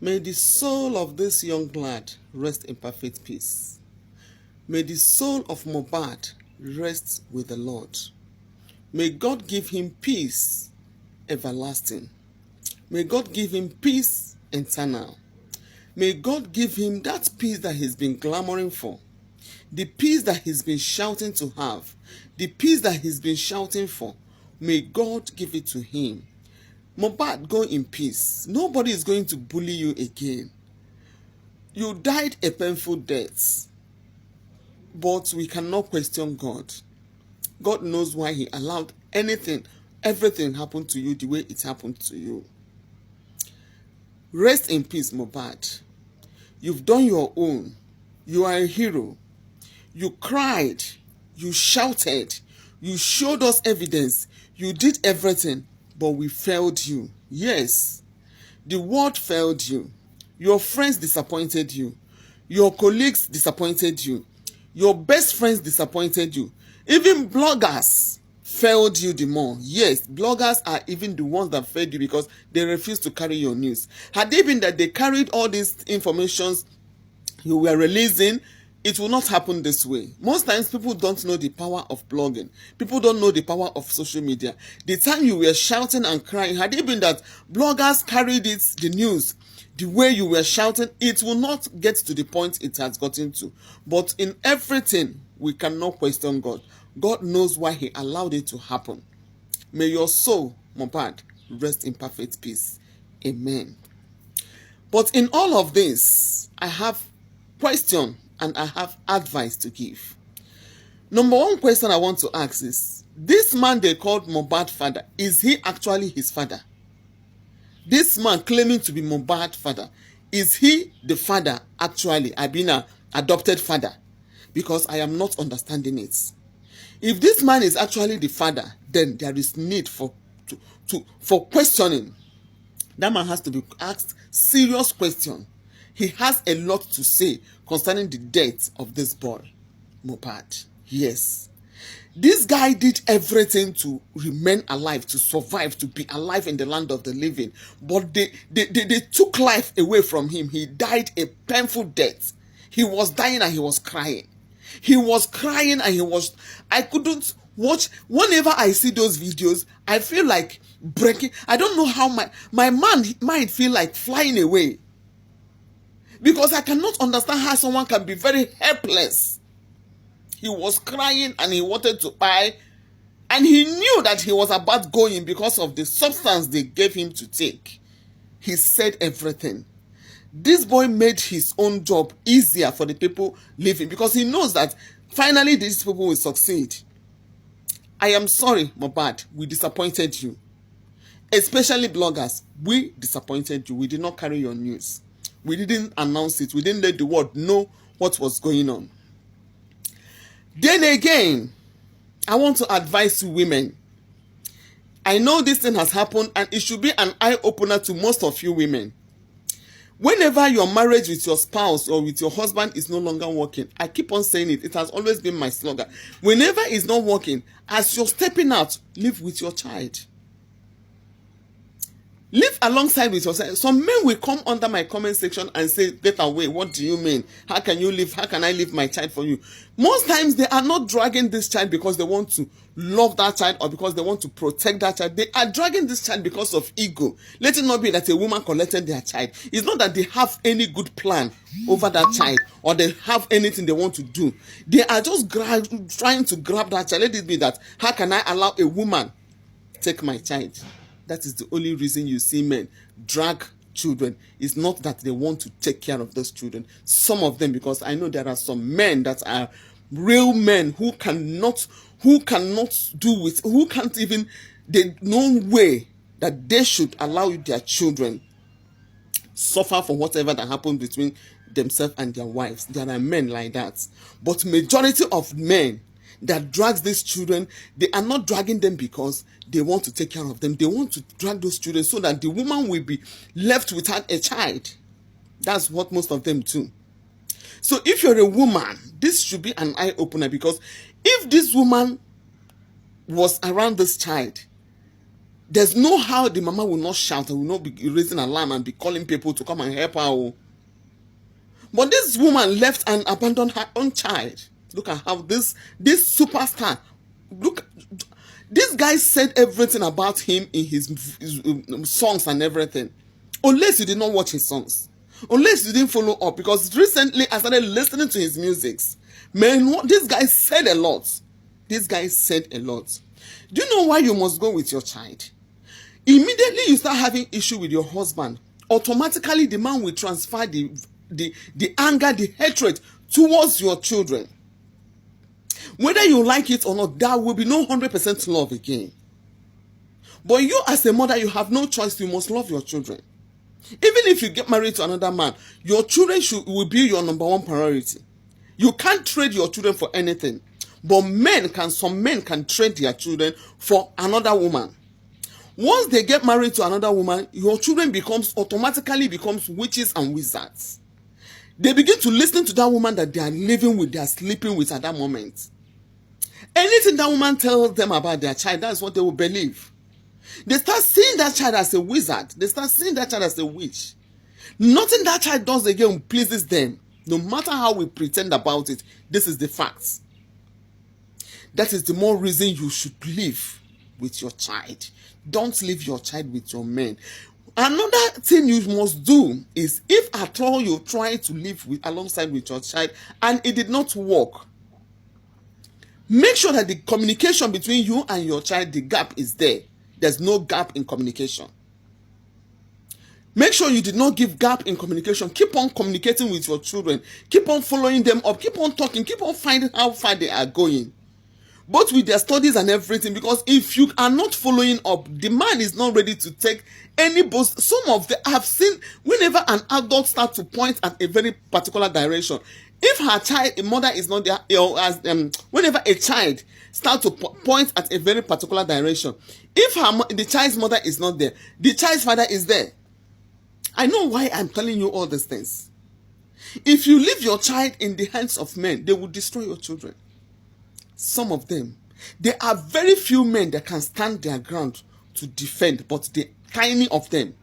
May the soul of this young lad rest in perfect peace. May the soul of Mohbad rest with the Lord. May God give him peace everlasting. May God give him peace eternal. May God give him that peace that he's been clamoring for. The peace that he's been shouting to have. The peace that he's been shouting for. May God give it to him. Mohbad, go in peace. Nobody is going to bully you again. You died a painful death. But we cannot question God. God knows why he allowed everything happen to you the way it happened to you. Rest in peace, Mohbad. You've done your own. You are a hero. You cried. You shouted. You showed us evidence. You did everything. But we failed you. Yes. The world failed you. Your friends disappointed you. Your colleagues disappointed you. Your best friends disappointed you. Even bloggers failed you the more. Yes, bloggers are even the ones that failed you because they refused to carry your news. Had they been that they carried all these informations you were releasing, it will not happen this way. Most times people don't know the power of blogging. People don't know the power of social media. The time you were shouting and crying, had it been that bloggers carried the news the way you were shouting, it will not get to the point it has gotten to. But in everything, we cannot question God. God knows why he allowed it to happen. May your soul, Mohbad, rest in perfect peace. Amen. But in all of this, I have question and I have advice to give. Number one question I want to ask is, this man they called Mohbad father, is he actually his father? This man claiming to be Mohbad father, is he the father actually? I've been an adopted father, because I am not understanding it. If this man is actually the father, then there is need for questioning. That man has to be asked serious question. He has a lot to say concerning the death of this boy, Mohbad. Yes. This guy did everything to remain alive, to survive, to be alive in the land of the living. But they took life away from him. He died a painful death. He was dying and he was crying. He was crying and I couldn't watch. Whenever I see those videos, I feel like breaking. I don't know how my mind feel like flying away. Because I cannot understand how someone can be very helpless. He was crying and he wanted to buy. And he knew that he was about going because of the substance they gave him to take. He said everything. This boy made his own job easier for the people living because he knows that finally these people will succeed. I am sorry, Mohbad, we disappointed you. Especially bloggers, we disappointed you. We did not carry your news. We didn't announce it. We didn't let the world know what was going on. Then again, I want to advise you women. I know this thing has happened and it should be an eye-opener to most of you women. Whenever your marriage with your spouse or with your husband is no longer working, I keep on saying it. It has always been my slogan. Whenever it's not working, as you're stepping out, live with your child. Live alongside with yourself. Some men will come under my comment section and say, get away. What do you mean? How can you live? How can I leave my child for you? Most times they are not dragging this child because they want to love that child or because they want to protect that child. They are dragging this child because of ego. Let it not be that a woman collected their child. It's not that they have any good plan over that child or they have anything they want to do. They are just trying to grab that child. Let it be that, how can I allow a woman take my child? That is the only reason you see men drag children. It's not that they want to take care of those children. Some of them, because I know there are some men that are real men who can't even, there's no way that they should allow their children suffer for whatever that happened between themselves and their wives. There are men like that. But majority of men that drags these children, they are not dragging them because they want to take care of them. They want to drag those children so that the woman will be left without a child. That's what most of them do. So if you're a woman, this should be an eye-opener, because if this woman was around this child, There's no how the mama will not shout and will not be raising alarm and be calling people to come and help her. Oh. But this woman left and abandoned her own child. Look at how this superstar, look, this guy said everything about him in his songs and everything. Unless you did not watch his songs. Unless you didn't follow up. Because recently I started listening to his music. Man, this guy said a lot. This guy said a lot. Do you know why you must go with your child? Immediately you start having issue with your husband, automatically the man will transfer the anger, the hatred towards your children. Whether you like it or not, there will be no 100% love again. But you as a mother, you have no choice. You must love your children. Even if you get married to another man, your children will be your number one priority. You can't trade your children for anything. But some men can trade their children for another woman. Once they get married to another woman, your children automatically becomes witches and wizards. They begin to listen to that woman that they are living with, they are sleeping with at that moment. Anything that woman tells them about their child, that's what they will believe. They start seeing that child as a wizard. They start seeing that child as a witch. Nothing that child does again pleases them. No matter how we pretend about it, this is the facts. That is the more reason you should live with your child. Don't leave your child with your men. Another thing you must do is, if at all you try to live alongside with your child and it did not work, make sure that the communication between you and your child, the gap is there. There's no gap in communication. Make sure you did not give gap in communication. Keep on communicating with your children. Keep on following them up. Keep on talking. Keep on finding how far they are going. Both with their studies and everything, because if you are not following up, the man is not ready to take any boost. Some of them I've seen, whenever an adult starts to point at a very particular direction, if her child, a mother is not there, whenever a child starts to point at a very particular direction, if the child's mother is not there, the child's father is there. I know why I'm telling you all these things. If you leave your child in the hands of men, they will destroy your children. Some of them, there are very few men that can stand their ground to defend, but the tiny of them.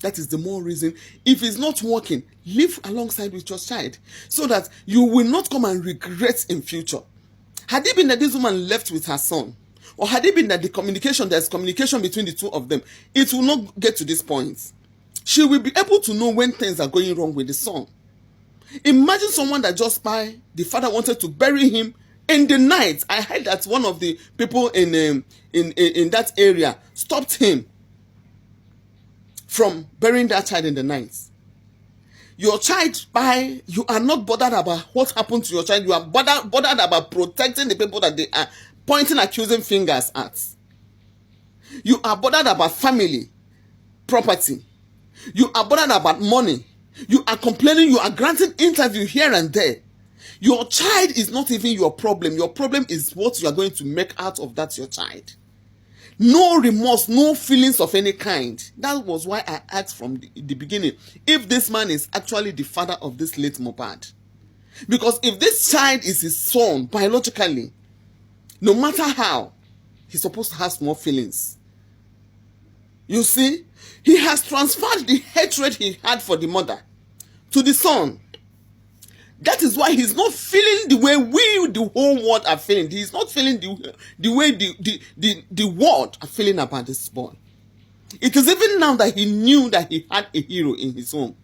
That is the more reason. If it's not working, live alongside with your child so that you will not come and regret in future. Had it been that this woman left with her son, or had it been that there's communication between the two of them, it will not get to this point. She will be able to know when things are going wrong with the son. Imagine someone that just the father wanted to bury him in the night. I heard that one of the people in that area stopped him from burying that child in the night. Your child, you are not bothered about what happened to your child. You are bothered about protecting the people that they are pointing accusing fingers at. You are bothered about family, property. You are bothered about money. You are complaining. You are granting interview here and there. Your child is not even your problem. Your problem is what you are going to make out of that your child. No remorse, no feelings of any kind. That was why I asked from the beginning if this man is actually the father of this late Mohbad. Because if this child is his son biologically, no matter how, he's supposed to have more feelings. You see, he has transferred the hatred he had for the mother to the son. That is why he's not feeling the way the whole world are feeling. He's not feeling the way the world are feeling about this boy. It is even now that he knew that he had a hero in his home.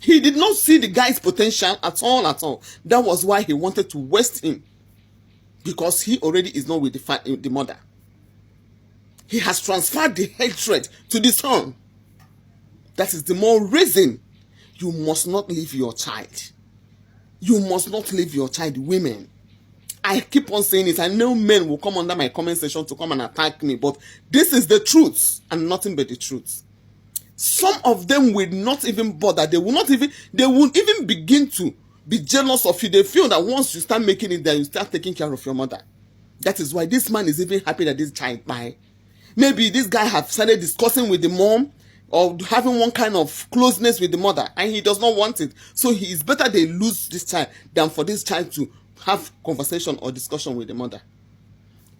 He did not see the guy's potential at all. That was why he wanted to waste him. Because he already is not with the mother. He has transferred the hatred to the son. That is the more reason you must not leave your child. You must not leave your child, women. I keep on saying it. I know men will come under my comment section to come and attack me, but this is the truth and nothing but the truth. Some of them will not even bother. They won't even begin to be jealous of you. They feel that once you start making it there, you start taking care of your mother. That is why this man is even happy that this child died. Maybe this guy have started discussing with the mom or having one kind of closeness with the mother, and he does not want it. So he is better they lose this child than for this child to have conversation or discussion with the mother.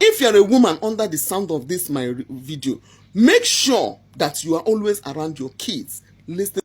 If you're a woman under the sound of this my video, make sure that you are always around your kids, listening